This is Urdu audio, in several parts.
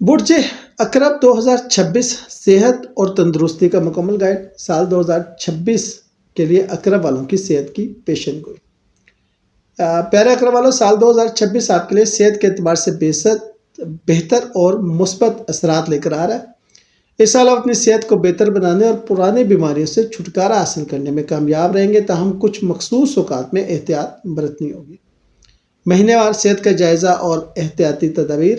برج اقرب 2026 صحت اور تندرستی کا مکمل گائیڈ سال 2026 کے لیے اقرب والوں کی صحت کی پیشن گوئی۔ پیارے اقرب والوں، سال 2026 آپ کے لیے صحت کے اعتبار سے بہتر اور مثبت اثرات لے کر آ رہا ہے۔ اس سال آپ اپنی صحت کو بہتر بنانے اور پرانی بیماریوں سے چھٹکارا حاصل کرنے میں کامیاب رہیں گے، تاہم کچھ مخصوص اوقات میں احتیاط برتنی ہوگی۔ مہینے وار صحت کا جائزہ اور احتیاطی تدابیر۔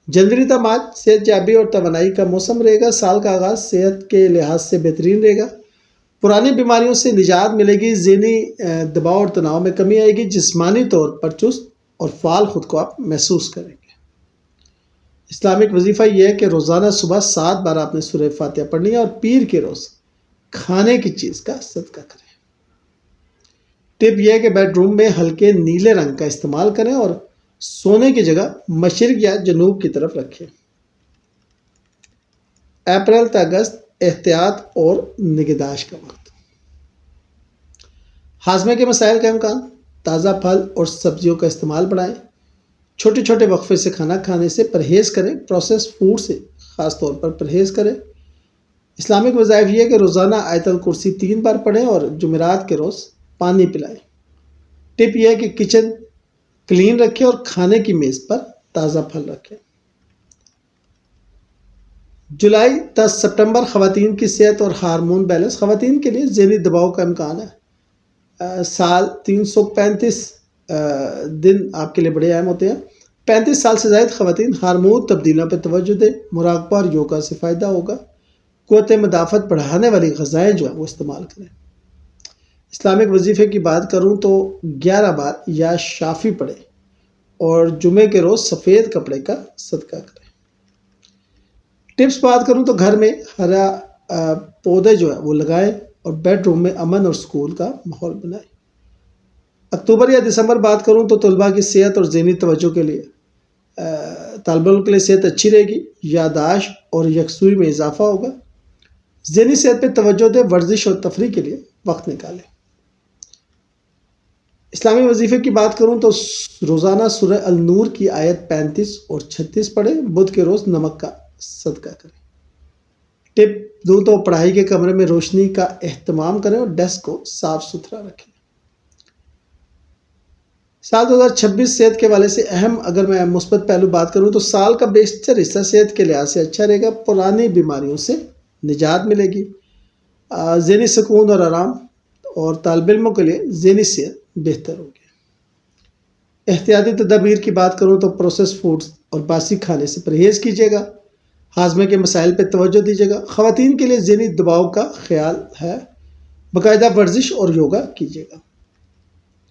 جنوری تا مارچ صحت یابی اور توانائی کا موسم رہے گا۔ سال کا آغاز صحت کے لحاظ سے بہترین رہے گا۔ پرانی بیماریوں سے نجات ملے گی، ذہنی دباؤ اور تناؤ میں کمی آئے گی، جسمانی طور پر چست اور فعال خود کو آپ محسوس کریں گے۔ اسلامک وظیفہ یہ ہے کہ روزانہ صبح 7 بار آپ نے سورہ فاتحہ پڑھنی ہے اور پیر کے روز کھانے کی چیز کا صدقہ کریں۔ ٹپ یہ ہے کہ بیڈ روم میں ہلکے نیلے رنگ کا استعمال کریں اور سونے کی جگہ مشرق یا جنوب کی طرف رکھیں۔ اپریل تا اگست احتیاط اور نگہداشت کا وقت۔ ہاضمے کے مسائل کا امکان۔ تازہ پھل اور سبزیوں کا استعمال بڑھائیں۔ چھوٹے چھوٹے وقفے سے کھانا کھانے سے پرہیز کریں۔ پروسیس فوڈ سے خاص طور پر پرہیز کریں۔ اسلامک وظائف یہ ہے کہ روزانہ آیت الکرسی 3 بار پڑھیں اور جمعرات کے روز پانی پلائیں۔ ٹپ یہ ہے کہ کچن کلین رکھیں اور کھانے کی میز پر تازہ پھل رکھیں۔ جولائی تا ستمبر خواتین کی صحت اور ہارمون بیلنس۔ خواتین کے لیے ذہنی دباؤ کا امکان ہے۔ سال 335 دن آپ کے لیے بڑے اہم ہوتے ہیں۔ 35 سال سے زائد خواتین ہارمون تبدیلیوں پر توجہ دیں۔ مراقبہ اور یوگا سے فائدہ ہوگا۔ قوت مدافعت بڑھانے والی غذائیں جو ہیں وہ استعمال کریں۔ اسلامک وظیفے کی بات کروں تو 11 بار یا شافی پڑھیں اور جمعے کے روز سفید کپڑے کا صدقہ کریں۔ ٹپس بات کروں تو گھر میں ہرا پودے جو ہیں وہ لگائیں اور بیڈ روم میں امن اور سکون کا ماحول بنائیں۔ اکتوبر یا دسمبر بات کروں تو طلباء کی صحت اور ذہنی توجہ کے لیے طالب علم کے لیے صحت اچھی رہے گی، یادداشت اور یکسوئی میں اضافہ ہوگا۔ ذہنی صحت پہ توجہ دیں، ورزش اور تفریح کے لیے وقت نکالیں۔ اسلامی وظیفے کی بات کروں تو روزانہ سورہ النور کی آیت 35 اور 36 پڑھیں۔ بدھ کے روز نمک کا صدقہ کریں۔ ٹپ دوں تو پڑھائی کے کمرے میں روشنی کا اہتمام کریں اور ڈیسک کو صاف ستھرا رکھیں۔ سال 2026 صحت کے حوالے سے اہم اگر میں مثبت پہلو بات کروں تو سال کا بیشتر حصہ صحت کے لحاظ سے اچھا رہے گا۔ پرانی بیماریوں سے نجات ملے گی، ذہنی سکون اور آرام، اور طالب علموں کے لیے ذہنی صحت بہتر ہوگی۔ احتیاطی تدابیر کی بات کروں تو پروسیس فوڈز اور باسی کھانے سے پرہیز کیجیے گا۔ ہاضمے کے مسائل پہ توجہ دیجیے گا۔ خواتین کے لیے ذہنی دباؤ کا خیال ہے، باقاعدہ ورزش اور یوگا کیجیے گا۔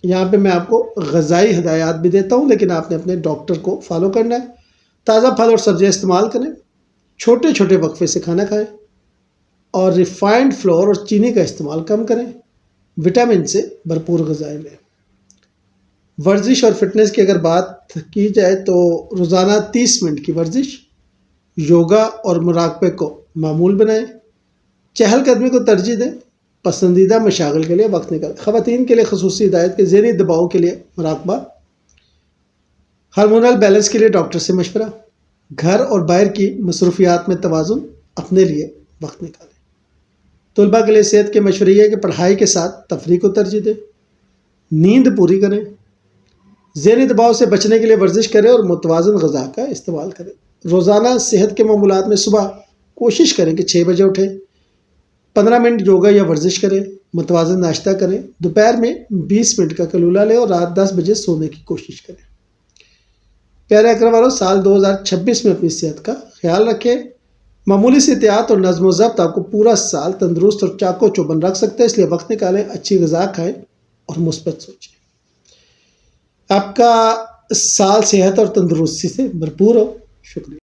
یہاں پہ میں آپ کو غذائی ہدایات بھی دیتا ہوں، لیکن آپ نے اپنے ڈاکٹر کو فالو کرنا ہے۔ تازہ پھل اور سبزیاں استعمال کریں، چھوٹے چھوٹے وقفے سے کھانا کھائیں اور ریفائنڈ فلور اور چینی کا استعمال کم کریں۔ وٹامن سے بھرپور غذائیں لیں۔ ورزش اور فٹنس کی اگر بات کی جائے تو روزانہ 30 منٹ کی ورزش، یوگا اور مراقبے کو معمول بنائیں۔ چہل قدمی کو ترجیح دیں، پسندیدہ مشاغل کے لیے وقت نکالیں۔ خواتین کے لیے خصوصی ہدایت کے ذہنی دباؤ کے لیے مراقبہ، ہارمونل بیلنس کے لیے ڈاکٹر سے مشورہ، گھر اور باہر کی مصروفیات میں توازن، اپنے لیے وقت نکالیں۔ طلباء کے لیے صحت کے مشورے یہ ہے کہ پڑھائی کے ساتھ تفریح کو ترجیح دیں، نیند پوری کریں، ذہنی دباؤ سے بچنے کے لیے ورزش کریں اور متوازن غذا کا استعمال کریں۔ روزانہ صحت کے معمولات میں صبح کوشش کریں کہ 6 بجے اٹھیں، 15 منٹ یوگا یا ورزش کریں، متوازن ناشتہ کریں، دوپہر میں 20 منٹ کا قیلولہ لیں اور رات 10 بجے سونے کی کوشش کریں۔ پیارے اقرب والوں، سال 2026 میں اپنی صحت کا خیال رکھیں۔ معمولی سی احتیاط اور نظم و ضبط آپ کو پورا سال تندرست اور چاق و چوبند رکھ سکتے ہیں، اس لیے وقت نکالیں، اچھی غذا کھائیں اور مثبت سوچیں۔ آپ کا سال صحت اور تندرستی سے بھرپور ہو۔ شکریہ۔